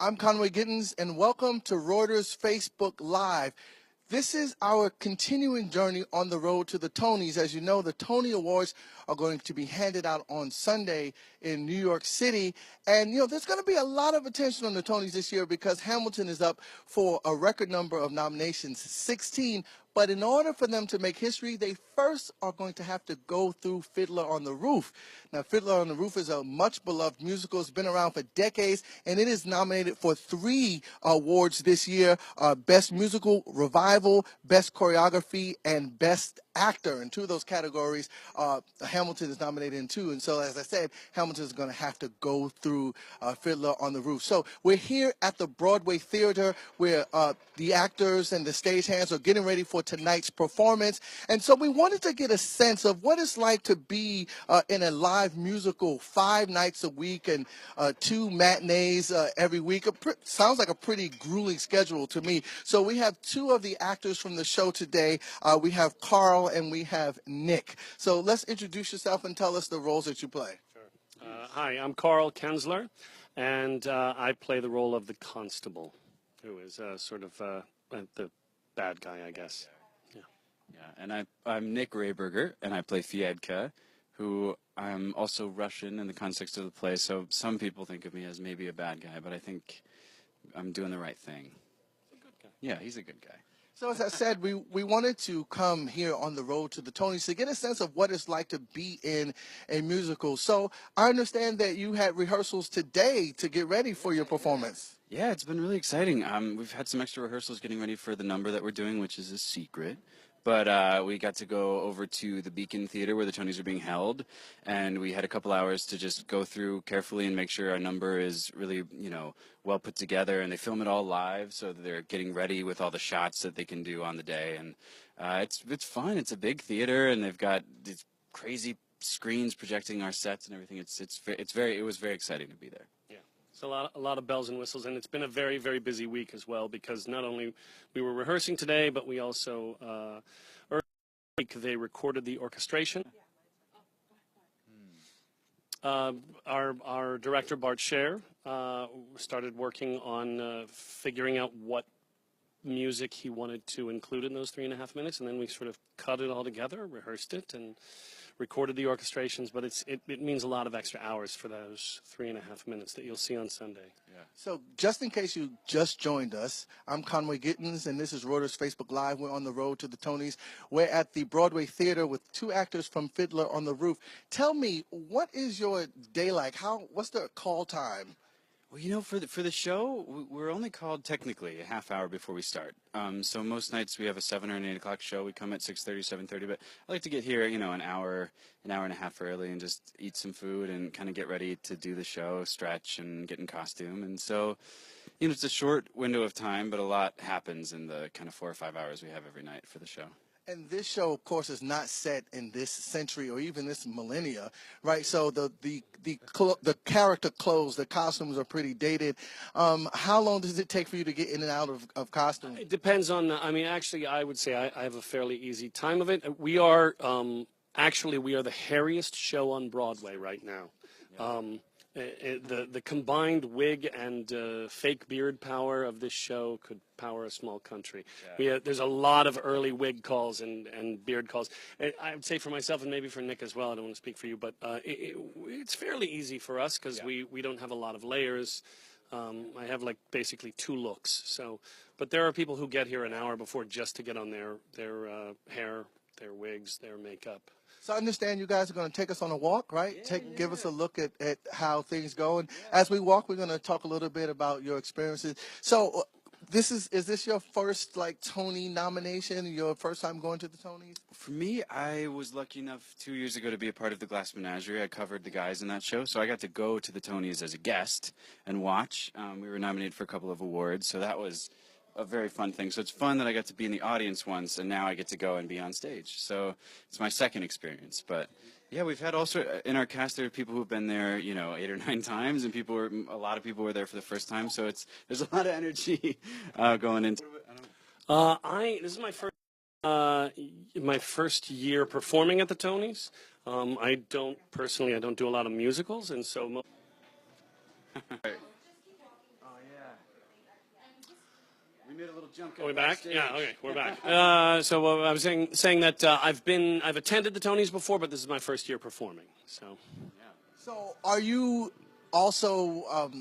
I'm Conway Gittins, and welcome to Reuters Facebook Live. This is our continuing journey on the road to the Tonys. As you know, the Tony Awards are going to be handed out on Sunday in New York City. And, there's going to be a lot of attention on the Tonys this year because Hamilton is up for a record number of nominations, 16. But in order for them to make history, they first are going to have to go through Fiddler on the Roof. Now, Fiddler on the Roof is a much-beloved musical. It's been around for decades, and it is nominated for 3 awards this year, Best Musical Revival, Best Choreography, and Best Actor. In 2 of those categories, Hamilton is nominated in 2. And so, as I said, Hamilton is going to have to go through Fiddler on the Roof. So we're here at the Broadway Theater where the actors and the stagehands are getting ready for tonight's performance. And so we wanted to get a sense of what it's like to be in a live musical 5 nights a week and 2 matinees every week. Sounds like a pretty grueling schedule to me. So we have 2 of the actors from the show today. We have Carl and we have Nick. So let's introduce yourself and tell us the roles that you play. Sure. Hi, I'm Carl Kensler, and I play the role of the constable, who is sort of the bad guy, I guess. Yeah, and I'm Nick Rayberger, and I play Fiedka, who I'm also Russian in the context of the play, so some people think of me as maybe a bad guy, but I think I'm doing the right thing. He's a good guy. Yeah, he's a good guy. So as I said, we wanted to come here on the road to the Tonys to get a sense of what it's like to be in a musical. So I understand that you had rehearsals today to get ready for your performance. Yeah, it's been really exciting. We've had some extra rehearsals getting ready for the number that we're doing, which is a secret. But we got to go over to the Beacon Theater where the Tonys are being held, and we had a couple hours to just go through carefully and make sure our number is really, well put together. And they film it all live, so they're getting ready with all the shots that they can do on the day. And it's fun. It's a big theater, and they've got these crazy screens projecting our sets and everything. It was very exciting to be there. It's a lot of bells and whistles, and it's been a very, very busy week as well, because not only we were rehearsing today, but we also earlier this week they recorded the orchestration. Our director Bart Scher started working on figuring out what music he wanted to include in those 3.5 minutes, and then we sort of cut it all together, rehearsed it, and recorded the orchestrations. But it means a lot of extra hours for those 3.5 minutes that you'll see on Sunday. Yeah. So just in case you just joined us, I'm Conway Gittins, and this is Reuters Facebook Live. We're on the road to the Tonys. We're at the Broadway Theater with 2 actors from Fiddler on the Roof. Tell me, what is your day like? What's the call time? Well, for the show, we're only called technically a half hour before we start. So most nights we have a 7 or an 8 o'clock show. We come at 6:30, 7:30. But I like to get here, an hour and a half early, and just eat some food and kind of get ready to do the show, stretch, and get in costume. And so, it's a short window of time, but a lot happens in the kind of 4 or 5 hours we have every night for the show. And this show, of course, is not set in this century or even this millennia, right? So the character clothes, the costumes are pretty dated. How long does it take for you to get in and out of costume? It depends on. Actually, I would say I have a fairly easy time of it. We are the hairiest show on Broadway right now. The combined wig and fake beard power of this show could power a small country. Yeah. There's a lot of early wig calls and beard calls. I would say for myself, and maybe for Nick as well, I don't want to speak for you, but it's fairly easy for us because we don't have a lot of layers. I have basically 2 looks. But there are people who get here an hour before just to get on their hair, their wigs, their makeup. So I understand you guys are going to take us on a walk, right? Give us a look at how things go. And as we walk, we're going to talk a little bit about your experiences. So is this your first Tony nomination? Your first time going to the Tonys? For me, I was lucky enough 2 years ago to be a part of the Glass Menagerie. I covered the guys in that show, so I got to go to the Tonys as a guest and watch. We were nominated for a couple of awards, so that was a very fun thing. So it's fun that I got to be in the audience once, and now I get to go and be on stage. So it's my second experience. But yeah, we've had also in our cast there are people who've been there, 8 or 9 times, and a lot of people were there for the first time. So there's a lot of energy going into it. This is my first year performing at the Tonys. I don't do a lot of musicals, and so. made a little jump. Are we back? Yeah. Okay, we're back. So I was saying that I've attended the Tonys before, but this is my first year performing. So. So, are you also,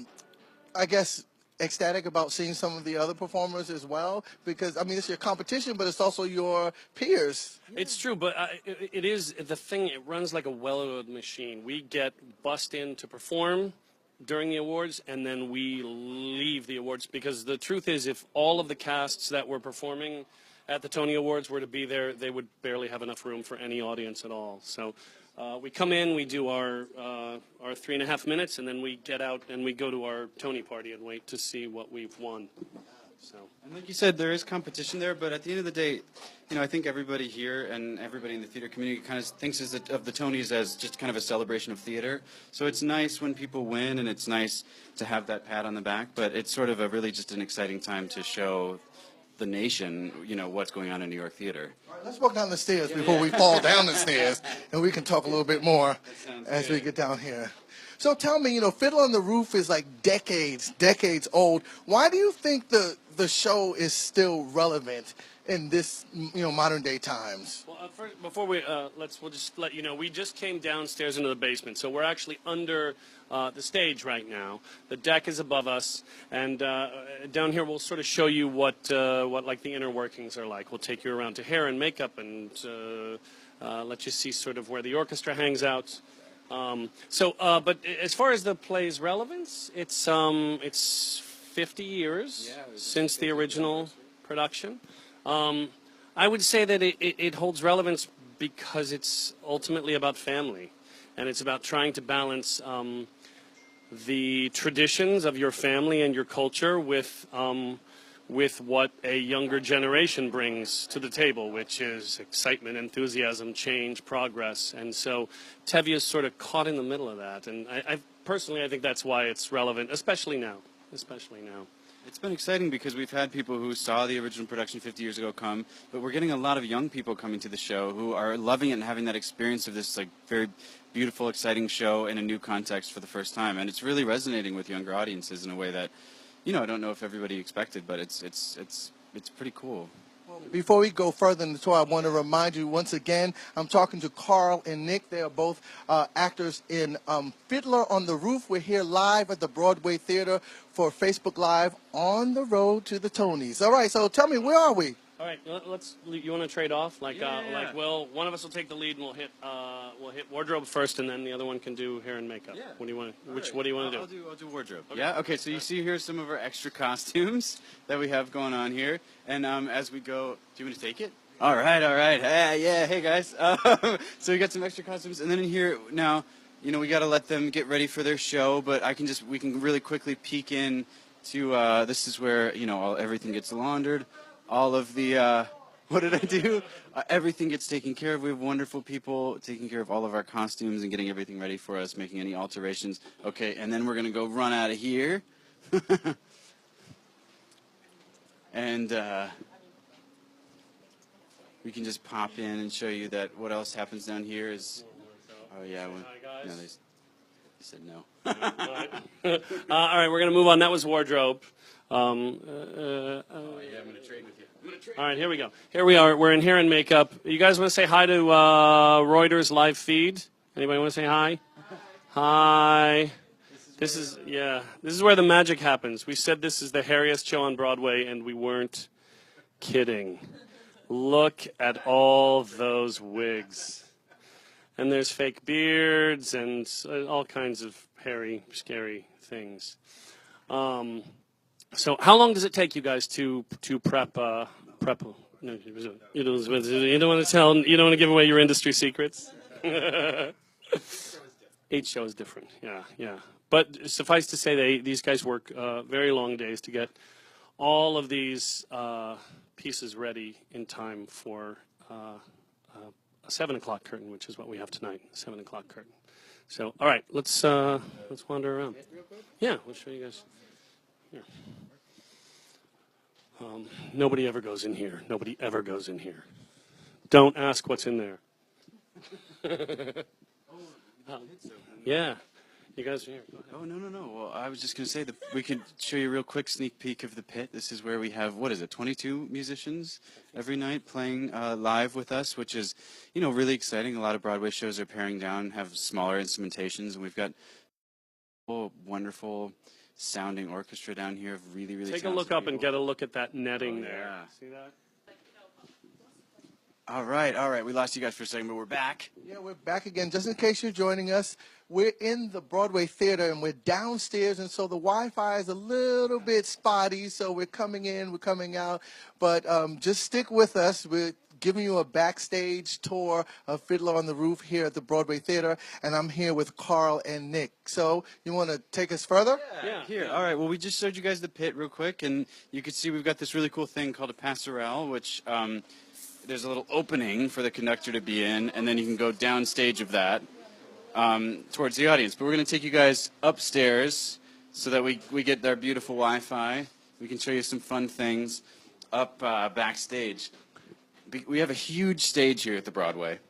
I guess, ecstatic about seeing some of the other performers as well? Because I mean, it's your competition, but it's also your peers. It's true, but it is the thing. It runs like a well-oiled machine. We get bussed in to perform during the awards, and then we leave the awards, because the truth is, if all of the casts that were performing at the Tony Awards were to be there, they would barely have enough room for any audience at all. So we come in, we do our 3.5 minutes, and then we get out and we go to our Tony party and wait to see what we've won. So. And like you said, there is competition there, but at the end of the day, I think everybody here and everybody in the theater community kind of thinks of the Tonys as just kind of a celebration of theater. So it's nice when people win, and it's nice to have that pat on the back, but it's sort of really just an exciting time to show the nation, what's going on in New York theater. All right, let's walk down the stairs before we fall down the stairs, and we can talk a little bit more as we get down here. So tell me, Fiddler on the Roof is like decades old. Why do you think the show is still relevant in this, modern day times? Well, first, before we'll just let you know, we just came downstairs into the basement, so we're actually under the stage right now. The deck is above us, and down here we'll sort of show you what like the inner workings are like. We'll take you around to hair and makeup and let you see sort of where the orchestra hangs out. But as far as the play's relevance, it's 50 years since the original production. I would say that it holds relevance because it's ultimately about family, and it's about trying to balance the traditions of your family and your culture with what a younger generation brings to the table, which is excitement, enthusiasm, change, progress. And so Tevye's sort of caught in the middle of that. And I personally think that's why it's relevant, especially now. It's been exciting because we've had people who saw the original production 50 years ago come, but we're getting a lot of young people coming to the show who are loving it and having that experience of this very beautiful, exciting show in a new context for the first time. And it's really resonating with younger audiences in a way that I don't know if everybody expected, but it's pretty cool. Well, before we go further in the tour, I want to remind you once again, I'm talking to Carl and Nick. They are both actors in Fiddler on the Roof. We're here live at the Broadway Theater for Facebook Live on the road to the Tonys. All right, so tell me, where are we? All right, you want to trade off? Like one of us will take the lead and we'll hit wardrobe first, and then the other one can do hair and makeup. Yeah. What do you want to do? I'll do wardrobe. Okay. Yeah. Okay. So you see here some of our extra costumes that we have going on here, and as we go, do you want me to take it? All right. Hey guys. So we got some extra costumes, and then in here now, we got to let them get ready for their show, but we can really quickly peek in to this is where everything gets laundered. All of the, what did I do? Everything gets taken care of. We have wonderful people taking care of all of our costumes and getting everything ready for us, making any alterations. Okay, and then we're going to go run out of here. And we can just pop in and show you that what else happens down here is, oh yeah, no, they said no. All right, we're going to move on. That was wardrobe. I'm going to trade with you. All right, here we go. Here we are. We're in hair and makeup. You guys want to say hi to Reuters live feed? Anybody want to say hi? Hi. This is where the magic happens. We said this is the hairiest show on Broadway, and we weren't kidding. Look at all those wigs. And there's fake beards and all kinds of hairy, scary things. So how long does it take you guys to prep? No, you don't want to give away your industry secrets. Each show is different. Yeah. But suffice to say, these guys work very long days to get all of these pieces ready in time for a 7 o'clock curtain, which is what we have tonight. 7 o'clock curtain. So, all right, let's wander around. Yeah, we'll show you guys. Here. Nobody ever goes in here. Nobody ever goes in here. Don't ask what's in there. Yeah. You guys are here. Go ahead. Oh, no. Well, I was just going to say that we could show you a real quick sneak peek of the pit. This is where we have, 22 musicians every night playing live with us, which is, really exciting. A lot of Broadway shows are paring down, have smaller instrumentations, and we've got a wonderful sounding orchestra down here of really, really Take a talented look up people. and get a look at that netting Oh, there. yeah. See that? All right. We lost you guys for a second, but we're back. Yeah, we're back again. Just in case you're joining us, we're in the Broadway Theater and we're downstairs, and so the Wi-Fi is a little bit spotty. So we're coming in, we're coming out, but just stick with us. We're giving you a backstage tour of Fiddler on the Roof here at the Broadway Theater, and I'm here with Carl and Nick. So you want to take us further? Yeah. Here. All right. Well, we just showed you guys the pit real quick, and you can see we've got this really cool thing called a passerelle, which there's a little opening for the conductor to be in, and then you can go downstage of that towards the audience. But we're going to take you guys upstairs so that we get our beautiful Wi-Fi. We can show you some fun things up backstage. We have a huge stage here at the Broadway.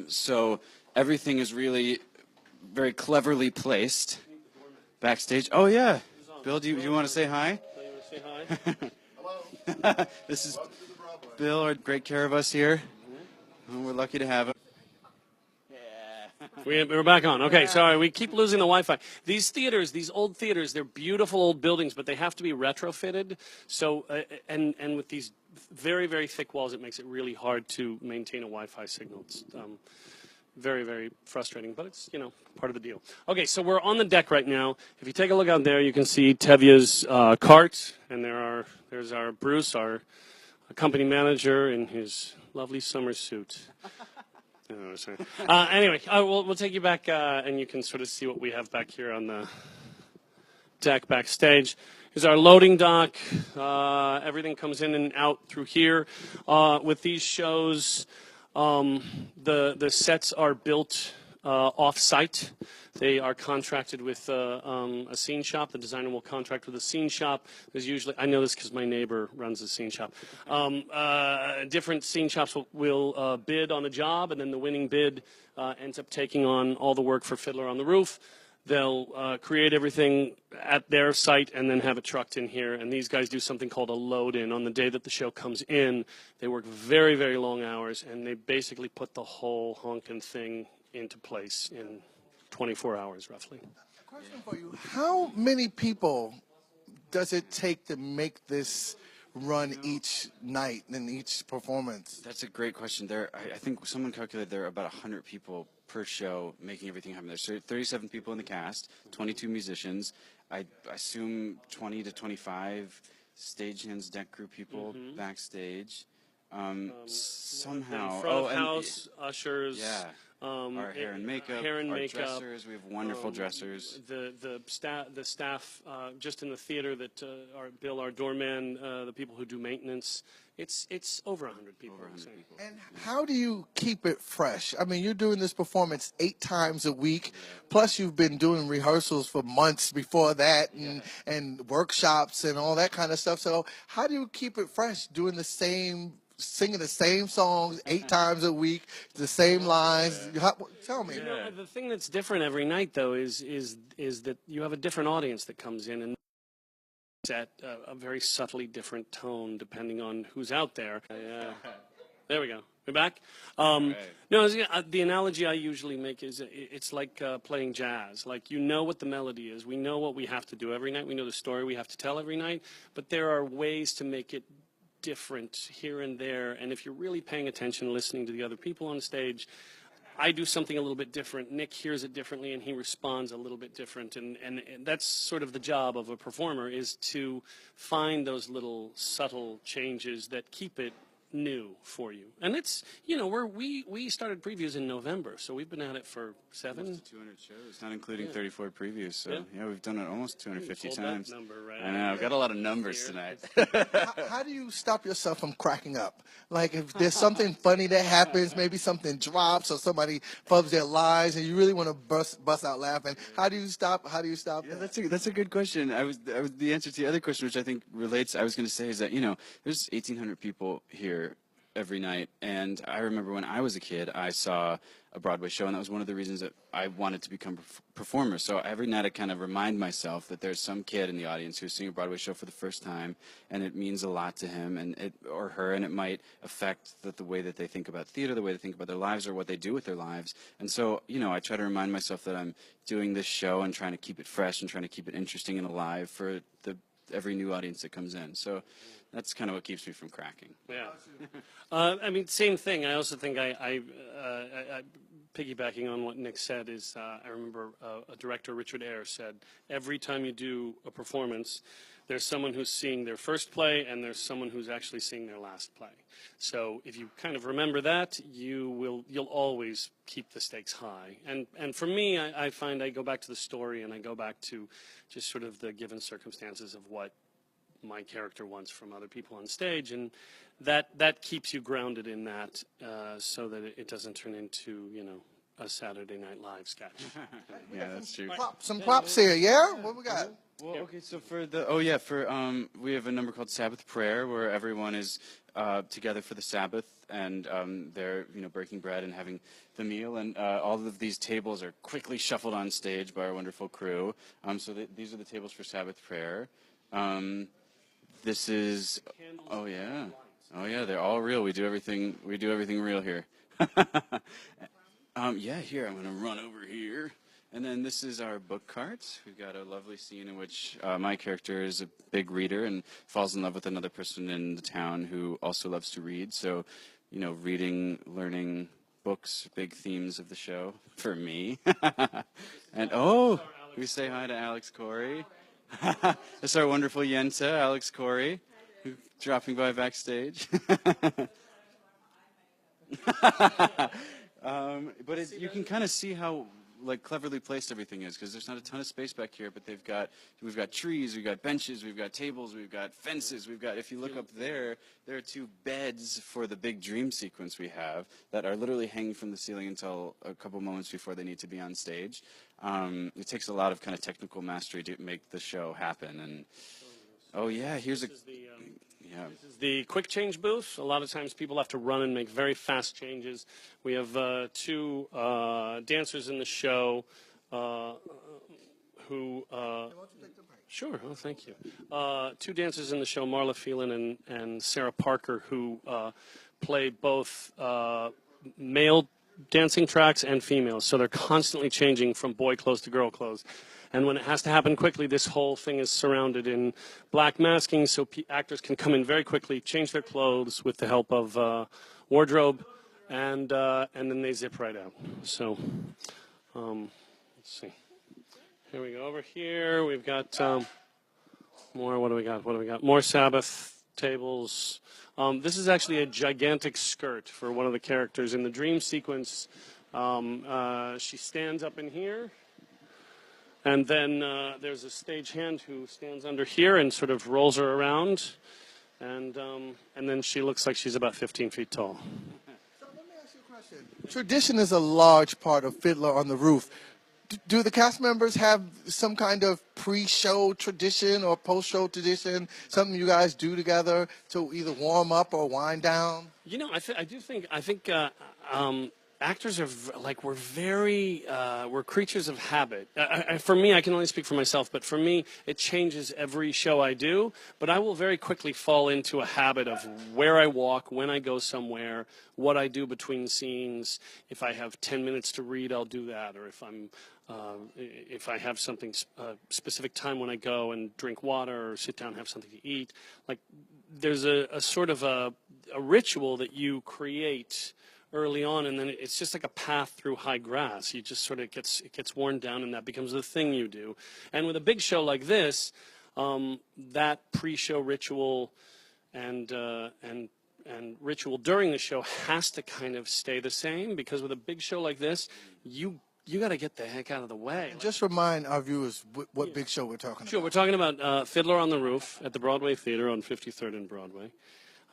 So everything is really very cleverly placed backstage. Oh, yeah. Bill, do you want to say hi? So you want to say hi? Hello. This is Welcome to the Broadway. Bill, our great care of us here. We're lucky to have him. We're back on. Okay, sorry. We keep losing the Wi-Fi. These theaters, these old theaters, they're beautiful old buildings, but they have to be retrofitted. So, and with these very, very thick walls, it makes it really hard to maintain a Wi-Fi signal. It's very, very frustrating, but it's, part of the deal. Okay, so we're on the deck right now. If you take a look out there, you can see Tevye's cart, and there's our Bruce, our company manager, in his lovely summer suit. Oh, sorry. Anyway, we'll take you back, and you can sort of see what we have back here on the deck backstage. Here's our loading dock. Everything comes in and out through here. With these shows, the sets are built off-site. They are contracted with a scene shop. The designer will contract with a scene shop. There's usually, I know this because my neighbor runs a scene shop. Different scene shops will bid on a job, and then the winning bid ends up taking on all the work for Fiddler on the Roof. They'll create everything at their site and then have it trucked in here. And these guys do something called a load-in. On the day that the show comes in, they work very, very long hours, and they basically put the whole honkin' thing into place in 24 hours, roughly. Question for you. How many people does it take to make this run each night and each performance? That's a great question. I think someone calculated there are about 100 people per show making everything happen. There's 37 people in the cast, 22 musicians. I assume 20 to 25 stagehands, deck crew people backstage. Somehow. Front of house, ushers. Yeah. Our hair and makeup, hair and our makeup, dressers. We have wonderful dressers. The staff just in the theater that are Bill, our doorman, the people who do maintenance. It's over 100 people. Over 100 people. And how do you keep it fresh? I mean, you're doing this performance 8 times a week, plus you've been doing rehearsals for months before that, and workshops and all that kind of stuff. So how do you keep it fresh, singing the same songs 8 times a week, the same lines? Tell me. The thing that's different every night, though, is that you have a different audience that comes in and it's at a very subtly different tone depending on who's out there. There we go. We're back. No, the analogy I usually make is it's like playing jazz. Like, what the melody is. We know what we have to do every night. We know the story we have to tell every night. But there are ways to make it different here and there. And if you're really paying attention, listening to the other people on stage, I do something a little bit different. Nick hears it differently, and he responds a little bit different. And that's sort of the job of a performer, is to find those little subtle changes that keep it new for you. And it's, we started previews in November, so we've been at it for Almost 200 shows, not including 34 previews. So, Yeah. we've done it almost 250 Pulled times. that number right I know, I've got a lot of numbers here. tonight. How do you stop yourself from cracking up? Like, if there's something funny that happens, maybe something drops or somebody fubs their lines and you really want to bust out laughing, how do you stop Yeah, that? that's a good question. The answer to the other question, which I think relates, I was going to say, is that there's 1,800 people here every night. And I remember when I was a kid, I saw a Broadway show, and that was one of the reasons that I wanted to become a performer. So every night I kind of remind myself that there's some kid in the audience who's seeing a Broadway show for the first time, and it means a lot to him or her, and it might affect the way that they think about theater, the way they think about their lives, or what they do with their lives. And so, I try to remind myself that I'm doing this show and trying to keep it fresh and trying to keep it interesting and alive for every new audience that comes in. So that's kind of what keeps me from cracking. Yeah. I mean, same thing. I also think I piggybacking on what Nick said is I remember a director, Richard Eyre, said every time you do a performance, there's someone who's seeing their first play and there's someone who's actually seeing their last play. So if you kind of remember that, you'll always keep the stakes high. And for me, I find I go back to the story and I go back to just sort of the given circumstances of what my character wants from other people on stage, and that keeps you grounded in that, so that it doesn't turn into a Saturday Night Live sketch. Yeah, that's true. Some props here, yeah? What we got? Well, okay, so we have a number called Sabbath Prayer, where everyone is together for the Sabbath, and they're breaking bread and having the meal, and all of these tables are quickly shuffled on stage by our wonderful crew. These are the tables for Sabbath Prayer. This is oh yeah, they're all real. We do everything real here. Here I'm gonna run over here. And then this is our book cart. We've got a lovely scene in which my character is a big reader and falls in love with another person in the town who also loves to read. So, reading, learning, books, big themes of the show for me. And we say hi to Alex Corey. That's our wonderful Yenta, Alex Corey, dropping by backstage. But you can kind of see how cleverly placed everything is, because there's not a ton of space back here, but we've got trees, we've got benches, we've got tables, we've got fences, if you look up there are 2 beds for the big dream sequence we have that are literally hanging from the ceiling until a couple moments before they need to be on stage. It takes a lot of kind of technical mastery to make the show happen. And this is the quick change booth. A lot of times people have to run and make very fast changes. We have 2 dancers in the show who... Sure. Oh, thank you. 2 dancers in the show, Marla Phelan and Sarah Parker, who play both male dancing tracks and female. So they're constantly changing from boy clothes to girl clothes. And when it has to happen quickly, this whole thing is surrounded in black masking, so actors can come in very quickly, change their clothes with the help of wardrobe, and then they zip right out. So, let's see. Here we go. Over here, we've got more. What do we got? More Sabbath tables. This is actually a gigantic skirt for one of the characters in the dream sequence. She stands up in here. And then there's a stagehand who stands under here and sort of rolls her around, and then she looks like she's about 15 feet tall. So let me ask you a question. Tradition is a large part of Fiddler on the Roof. Do the cast members have some kind of pre-show tradition or post-show tradition, something you guys do together to either warm up or wind down? I think actors are we're creatures of habit. For me, I can only speak for myself, but for me, it changes every show I do. But I will very quickly fall into a habit of where I walk, when I go somewhere, what I do between scenes. If I have 10 minutes to read, I'll do that. Or if I have something specific time when I go and drink water or sit down and have something to eat. There's a sort of a ritual that you create early on, and then it's just like a path through high grass. You just sort of it gets worn down, and that becomes the thing you do. And with a big show like this, that pre-show ritual and ritual during the show has to kind of stay the same, because with a big show like this, you got to get the heck out of the way. Just remind our viewers what big show we're talking about. Sure, we're talking about Fiddler on the Roof at the Broadway Theater on 53rd and Broadway.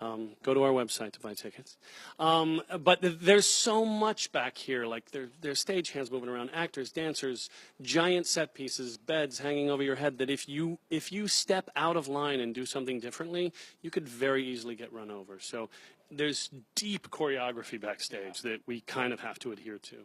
Go to our website to buy tickets. But there's so much back here. Like there's stagehands moving around, actors, dancers, giant set pieces, beds hanging over your head. That if you step out of line and do something differently, you could very easily get run over. So there's deep choreography backstage that we kind of have to adhere to.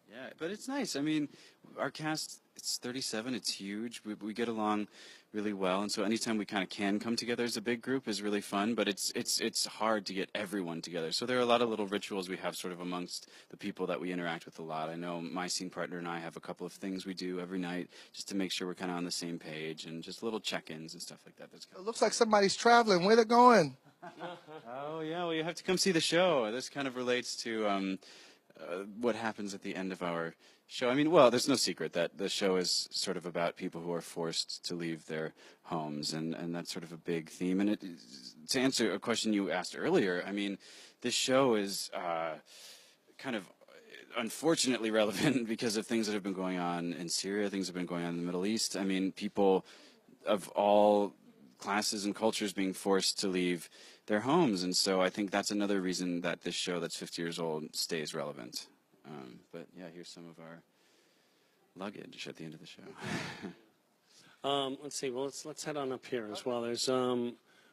Yeah, but it's nice. I mean, our cast, it's 37. It's huge. We get along really well, and so anytime we kind of can come together as a big group is really fun. But it's hard to get everyone together. So there are a lot of little rituals we have sort of amongst the people that we interact with a lot. I know my scene partner and I have a couple of things we do every night just to make sure we're kind of on the same page, and just little check-ins and stuff like that. It looks like somebody's traveling. Where they going? Oh yeah, well you have to come see the show. This kind of relates to what happens at the end of our show. I mean, well, there's no secret that the show is sort of about people who are forced to leave their homes, and that's sort of a big theme. And to answer a question you asked earlier, I mean, this show is kind of unfortunately relevant because of things that have been going on in Syria, things that have been going on in the Middle East. I mean, people of all classes and cultures being forced to leave their homes, and so I think that's another reason that this show that's 50 years old stays relevant. But yeah, here's some of our luggage at the end of the show. Let's see. Well, let's head on up here as well. There's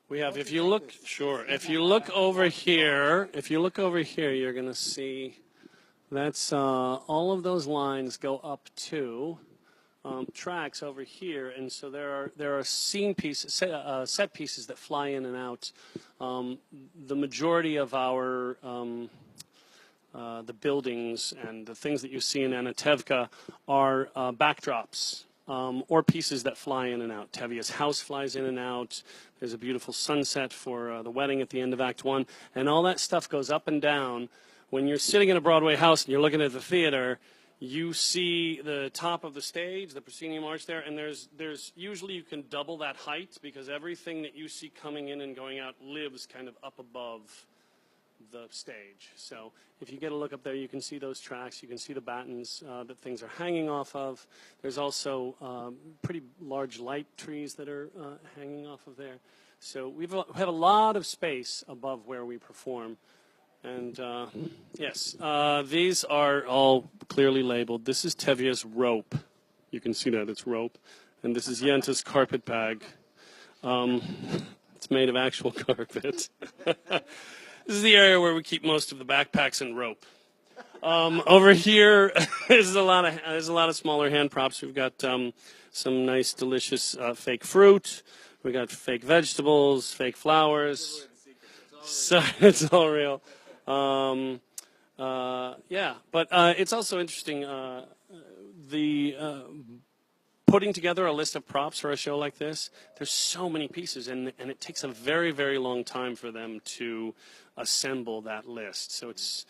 we have. If you look, sure. If you look over here, you're gonna see that's all of those lines go up to tracks over here, and so there are scene pieces, set pieces that fly in and out. The majority of our the buildings and the things that you see in Anatevka are backdrops or pieces that fly in and out. Tevye's house flies in and out. There's a beautiful sunset for the wedding at the end of Act 1, and all that stuff goes up and down. When you're sitting in a Broadway house and you're looking at the theater, you see the top of the stage, the proscenium arch there, and there's usually you can double that height because everything that you see coming in and going out lives kind of up above the stage. So if you get a look up there, you can see those tracks. You can see the battens that things are hanging off of. There's also pretty large light trees that are hanging off of there. So we have a lot of space above where we perform. And yes, these are all clearly labeled. This is Tevye's rope. You can see that it's rope. And this is Yente's carpet bag. It's made of actual carpet. This is the area where we keep most of the backpacks and rope. Over here, there's a lot of smaller hand props. We've got some nice, delicious fake fruit. We got fake vegetables, fake flowers. So it's all real. Yeah, but it's also interesting. Putting together a list of props for a show like this, there's so many pieces, and it takes a very, very long time for them to assemble that list. So it's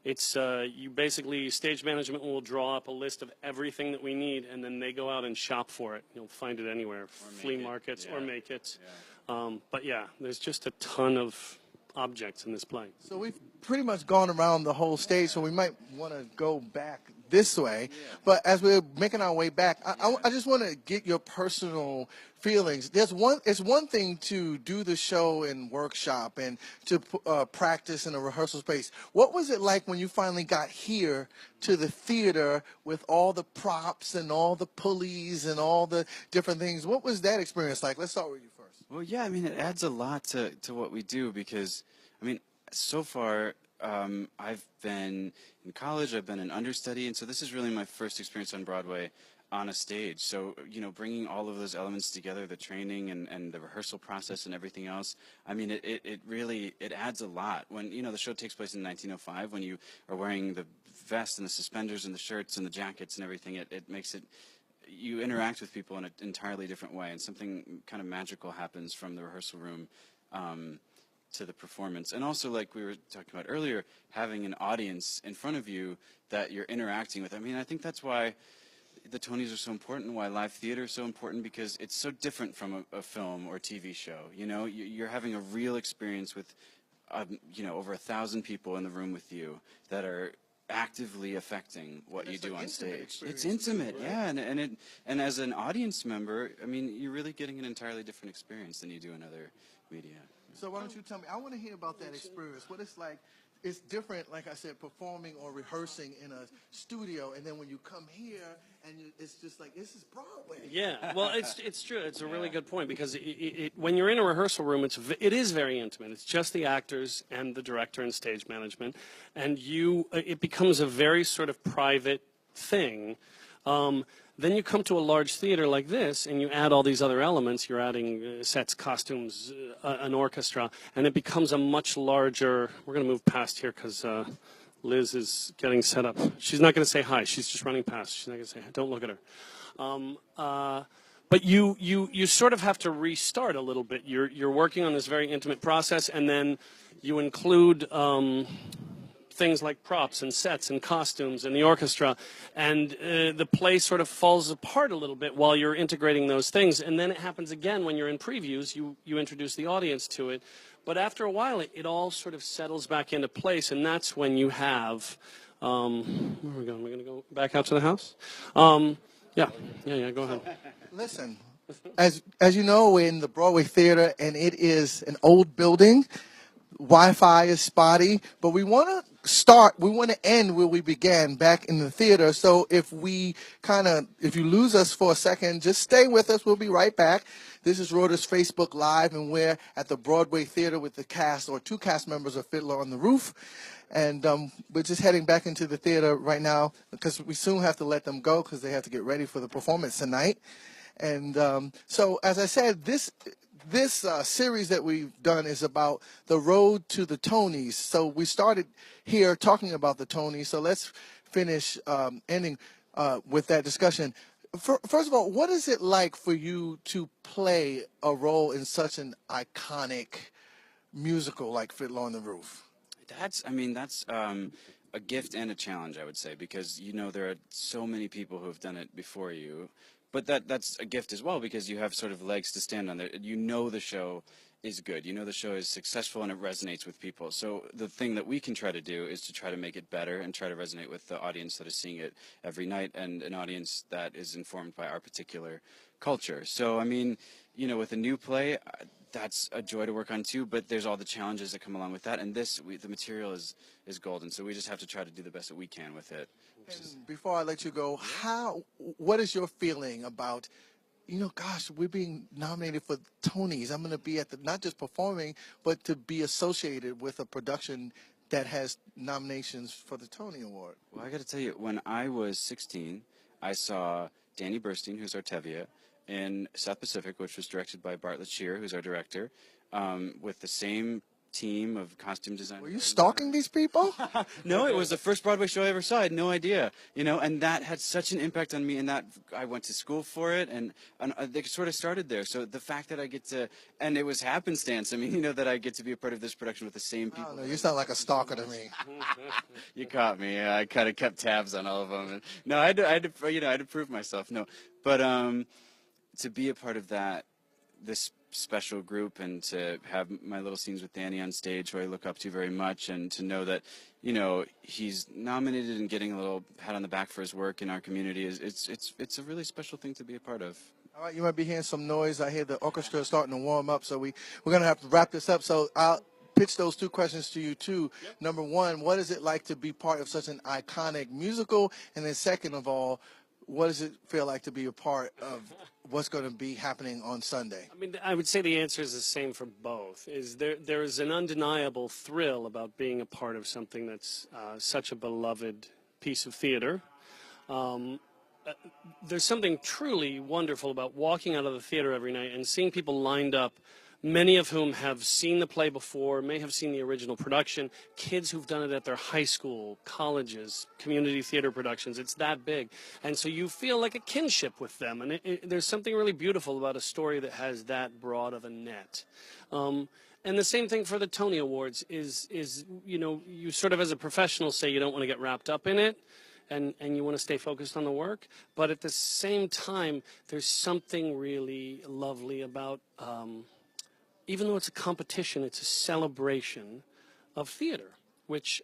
you basically, stage management will draw up a list of everything that we need, and then they go out and shop for it. You'll find it anywhere, flea markets, or make it. Yeah. But yeah, there's just a ton of objects in this play. So we've pretty much gone around the whole stage, so we might want to go back this way. Yeah. But as we're making our way back, I just want to get your personal feelings. It's one thing to do the show and workshop and to practice in a rehearsal space. What was it like when you finally got here to the theater with all the props and all the pulleys and all the different things? What was that experience like? Let's start with you first. Well, yeah, I mean, it adds a lot to what we do because, I mean, so far I've been in college, I've been an understudy, and so this is really my first experience on Broadway on a stage. So, you know, bringing all of those elements together, the training and the rehearsal process and everything else, I mean, it really adds a lot. When, you know, the show takes place in 1905, when you are wearing the vest and the suspenders and the shirts and the jackets and everything, it makes it, you interact with people in an entirely different way, and something kind of magical happens from the rehearsal room to the performance. And also, like we were talking about earlier, having an audience in front of you that you're interacting with. I mean, I think that's why the Tonys are so important, why live theater is so important, because it's so different from a film or TV show. You know, you're having a real experience with, you know, over 1,000 people in the room with you that are actively affecting what you do on stage. Experience It's intimate, too, right? yeah, and as an audience member, I mean, you're really getting an entirely different experience than you do in other media. So why don't you tell me? I want to hear about that experience. What it's like. It's different, like I said, performing or rehearsing in a studio, and then when you come here, and it's just like this is Broadway. Yeah, well, it's true. It's a really good point because when you're in a rehearsal room, it is very intimate. It's just the actors and the director and stage management, and it becomes a very sort of private thing. Then you come to a large theater like this, and you add all these other elements. You're adding sets, costumes, an orchestra, and it becomes a much larger. We're going to move past here because Liz is getting set up. She's not going to say hi. She's just running past. She's not going to say hi. Don't look at her. But you sort of have to restart a little bit. You're working on this very intimate process, and then you include things like props and sets and costumes and the orchestra, and the play sort of falls apart a little bit while you're integrating those things. And then it happens again when you're in previews. You introduce the audience to it, but after a while, it all sort of settles back into place, and that's when you have. Where are we going? We're going to go back out to the house. Yeah. Go ahead. Listen, as you know, we're in the Broadway Theater, and it is an old building. Wi-Fi is spotty, but we want to end where we began, back in the theater. So if you lose us for a second, just stay with us. We'll be right back. This is Reuters Facebook Live, and we're at the Broadway Theater with the cast, or two cast members of Fiddler on the Roof. And we're just heading back into the theater right now because we soon have to let them go because they have to get ready for the performance tonight. And so, as I said, this series that we've done is about the road to the Tonys. So we started here talking about the Tonys. So let's finish ending with that discussion. First of all, what is it like for you to play a role in such an iconic musical like Fiddler on the Roof? That's a gift and a challenge, I would say, because there are so many people who have done it before you. But that's a gift as well because you have sort of legs to stand on there. The show is good. The show is successful and it resonates with people. So the thing that we can try to do is to try to make it better and try to resonate with the audience that is seeing it every night and an audience that is informed by our particular culture. So, with a new play, that's a joy to work on too, but there's all the challenges that come along with that. And the material is golden. So we just have to try to do the best that we can with it. And before I let you go, what is your feeling about, gosh, we're being nominated for Tonys. I'm going to be not just performing, but to be associated with a production that has nominations for the Tony Award. Well, I got to tell you, when I was 16, I saw Danny Burstein, who's Artevia, in South Pacific, which was directed by Bartlett Shear, who's our director, with the same team of costume designers. Were you stalking these people? No, it was the first Broadway show I ever saw. I had no idea, and that had such an impact on me, and that I went to school for it, and they sort of started there. So the fact that I get to, and it was happenstance. That I get to be a part of this production with the same people. I don't know, you sound like a stalker to me. You caught me. Yeah, I kind of kept tabs on all of them. And, no, I had to prove myself. No, but to be a part of this special group and to have my little scenes with Danny on stage, who I look up to very much, and to know that he's nominated and getting a little pat on the back for his work in our community it's a really special thing to be a part of. All right, you might be hearing some noise. I hear the orchestra starting to warm up, so we're going to have to wrap this up. So I'll pitch those two questions to you too. Yep. Number one, what is it like to be part of such an iconic musical? And then second of all, what does it feel like to be a part of what's going to be happening on Sunday? I would say the answer is the same for both. There is an undeniable thrill about being a part of something that's such a beloved piece of theater. There's something truly wonderful about walking out of the theater every night and seeing people lined up, many of whom have seen the play before, may have seen the original production, kids who've done it at their high school, colleges, community theater productions. It's that big. And so you feel like a kinship with them. And there's something really beautiful about a story that has that broad of a net. And the same thing for the Tony Awards is you sort of as a professional say you don't want to get wrapped up in it. And you want to stay focused on the work. But at the same time, there's something really lovely about even though it's a competition, it's a celebration of theater. which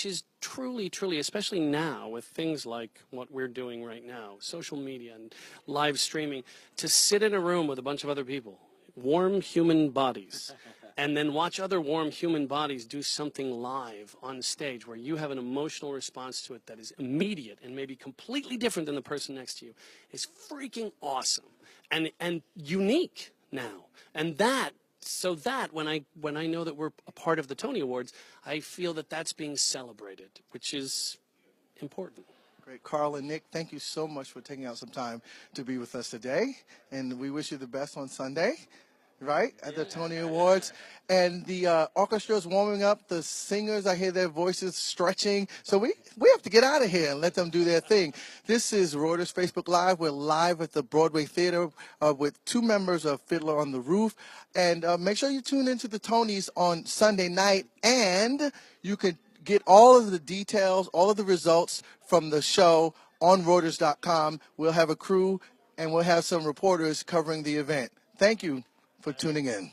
is truly, especially now with things like what we're doing right now, social media and live streaming, to sit in a room with a bunch of other people, warm human bodies, and then watch other warm human bodies do something live on stage where you have an emotional response to it that is immediate and maybe completely different than the person next to you is freaking awesome and unique now. And that when I know that we're a part of the Tony Awards, I feel that that's being celebrated, which is important. Great. Carl and Nick, thank you so much for taking out some time to be with us today. And we wish you the best on Sunday, right, at the Tony Awards. And the orchestra is warming up. The singers, I hear their voices stretching. So we have to get out of here and let them do their thing. This is Reuters Facebook Live. We're live at the Broadway Theater with two members of Fiddler on the Roof. And make sure you tune into the Tonys on Sunday night. And you can get all of the details, all of the results from the show on Reuters.com. We'll have a crew and we'll have some reporters covering the event. Thank you for tuning in.